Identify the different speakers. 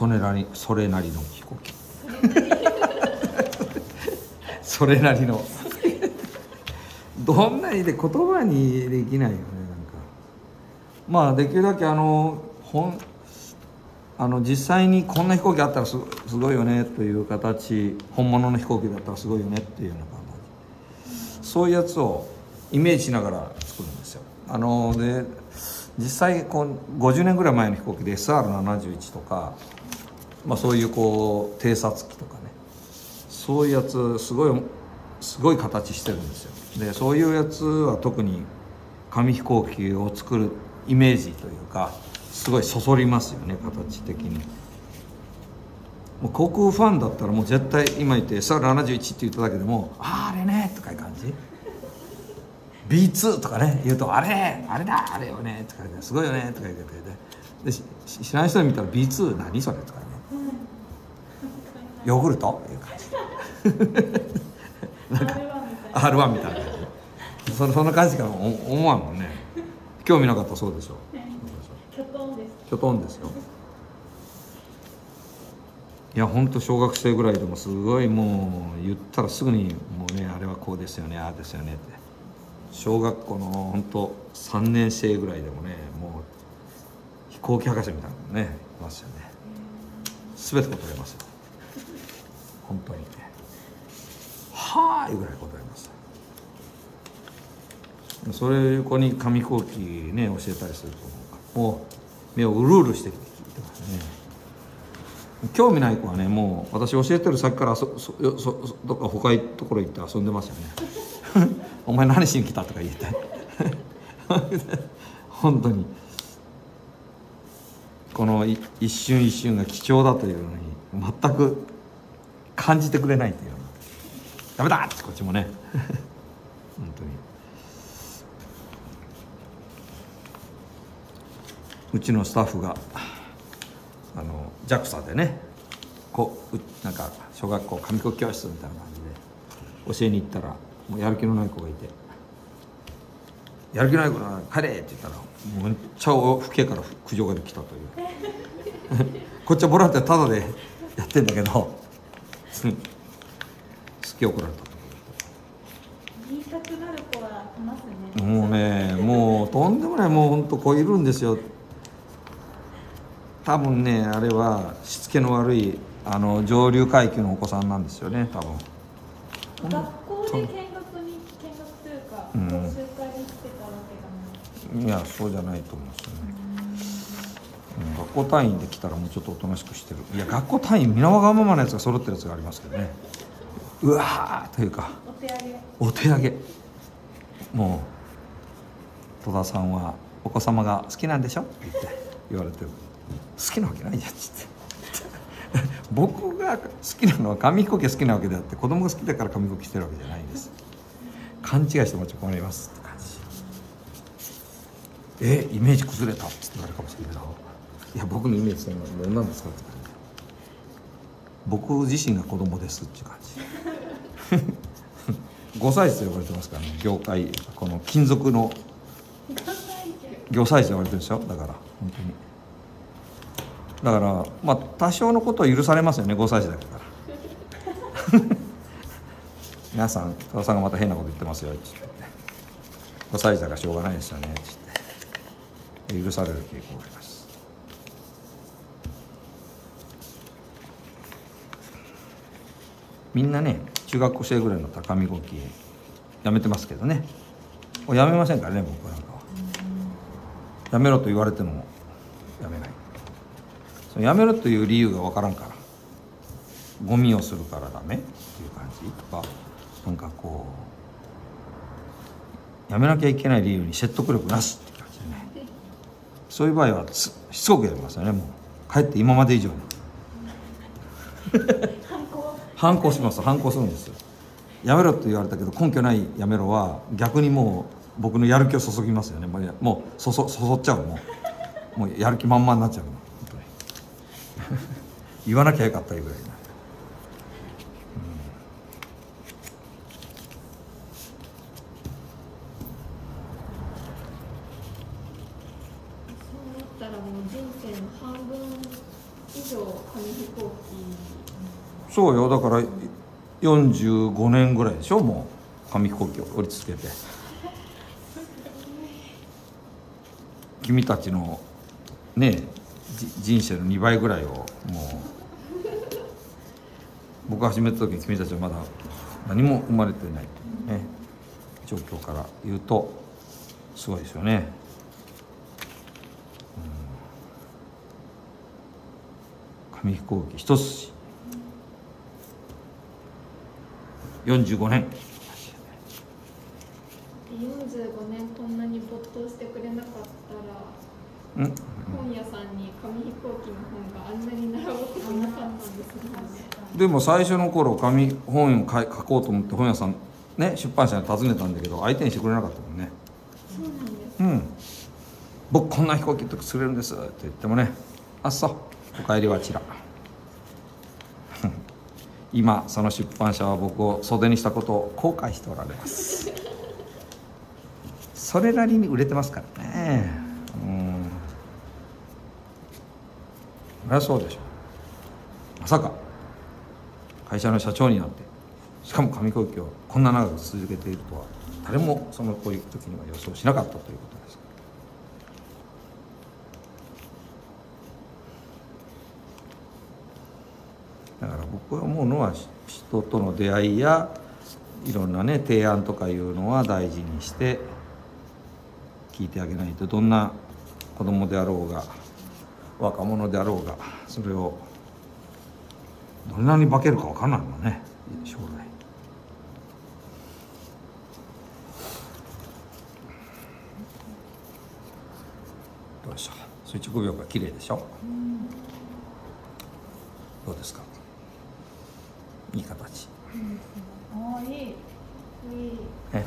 Speaker 1: それなりの飛行機それなりのどんなにで言葉にできないよね。なんかまあできるだけ実際にこんな飛行機あったらすごいよねという形、本物の飛行機だったらすごいよねっていうような形、そういうやつをイメージしながら作るんですよ。で実際50年ぐらい前の飛行機で SR71 とか、まあ、そういう偵察機とかね、そういうやつすごい形してるんですよ。でそういうやつは特に紙飛行機を作るイメージというかすごいそそりますよね、形的に。もう航空ファンだったらもう絶対今言って SR71 って言っただけでもあれねとかいう感じ、 B2 とかね言うとあれだあれよねとか言ってすごいよねとか言ってで知らない人に見たら B2 何それとかね、ヨーグルトいう感じなんか R1 みたいな感じ、そんな感じから思わんもんね。興味なかったらそうでしょ。
Speaker 2: キョ
Speaker 1: トンですよ。いや本当小学生ぐらいでもすごいもう言ったらすぐにもうね、あれはこうですよね、ああですよねって、小学校の本当3年生ぐらいでもね、もう飛行機博士みたいなのねいますよね。全て答えますよ本当に。はーいぐらい答えます。それ子に紙飛行機ね教えたりするともう目をうるうるしてきてますね。興味ない子はね、もう私教えてる先からどっか他のところ行って遊んでますよねお前何しに来たとか言いたい本当にこの一瞬一瞬が貴重だというのに全く感じてくれないというのダメだってこっちもね本当に。うちのスタッフがJAXA でねなんか小学校紙飛行機教室みたいな感じで教えに行ったらもうやる気のない子がいて「やる気ない子なら帰れ!」って言ったらもうめっちゃ父兄から苦情が来たというこっちはボランティアタダでやってんだけどすっげえ怒られた。
Speaker 2: 言いたくなる子はいますね。
Speaker 1: もうね、もうとんでもない、もうほんと子いるんですよ。多分ね、あれはしつけの悪い上流階級のお子さんなんですよね、多分。
Speaker 2: 学校で見学というか、講習会に来てたわけがない。
Speaker 1: いや、そうじゃないと思うんですよね。学校単位で来たらもうちょっとおとなしくしてる。いや、学校単位皆わがままなやつが揃ってるやつがありますけどね。うわーというかお手上げ。もう戸田さんはお子様が好きなんでしょって言われてる。好きなわけないじゃんっつって僕が好きなのは紙飛行機が好きなわけであって子供が好きだから紙飛行機してるわけじゃないんです。勘違いしてもちょっと困りますって感じ。イメージ崩れたって言われるかもしれないけど、いや僕のイメージそんな何なんですかって僕自身が子供ですっていう感じ5歳児と呼ばれてますからね、業界この金属の業歳児と呼ばれてるでしょ。だから本当にだからまあ多少のことは許されますよね、5歳児だから皆さん戸田さんがまた変なこと言ってますよって言って5歳児だからしょうがないですよねって言って許される傾向があります。みんなね中学校生ぐらいになったら紙飛行機やめてますけどね。やめませんからね、僕なんかは。やめろと言われてもやめない。そのやめろという理由が分からんから、ゴミをするからダメっていう感じとか、なんかこうやめなきゃいけない理由に説得力なしって感じでね、そういう場合はしつこくやりますよね。もう帰って今まで以上に反抗します。反抗するんですよ。やめろって言われたけど根拠ないやめろは逆にもう僕のやる気を注ぎますよね。もうそそっちゃう。もうやる気満々になっちゃうの言わなきゃよかったいうぐらいな、
Speaker 2: そうなったらもう人生の半分以上紙飛行機。
Speaker 1: そうよ、だから45年ぐらいでしょ、もう紙飛行機を折り続けて。君たちのね人生の2倍ぐらいをもう、僕が始めた時に君たちはまだ何も生まれていないというね状況から言うとすごいですよね。紙飛行機一筋45年。
Speaker 2: 45年こんなに没頭してくれなかったら、本屋さんに紙飛行機の本があんなに並ぶことなかったんですね。
Speaker 1: でも最初の頃本を書こうと思って本屋さんね出版社に訪ねたんだけど相手にしてくれなかったもんね。
Speaker 2: そうなんです。
Speaker 1: 僕こんな飛行機作れるんですって言ってもね、あっそうお帰りはちら。今その出版社は僕を袖にしたことを後悔しておられます。それなりに売れてますからね。そりゃそうでしょ。まさか会社の社長になってしかも紙飛行機をこんな長く続けているとは誰もこういう時には予想しなかったということです。だから僕は思うのは人との出会いやいろんなね提案とかいうのは大事にして聞いてあげないと、どんな子供であろうが若者であろうがそれをどんなに化けるか分からないもんね、将来。どうでしょう、垂直病が綺麗でしょ。どうですか、いい形。
Speaker 2: いい。
Speaker 1: ね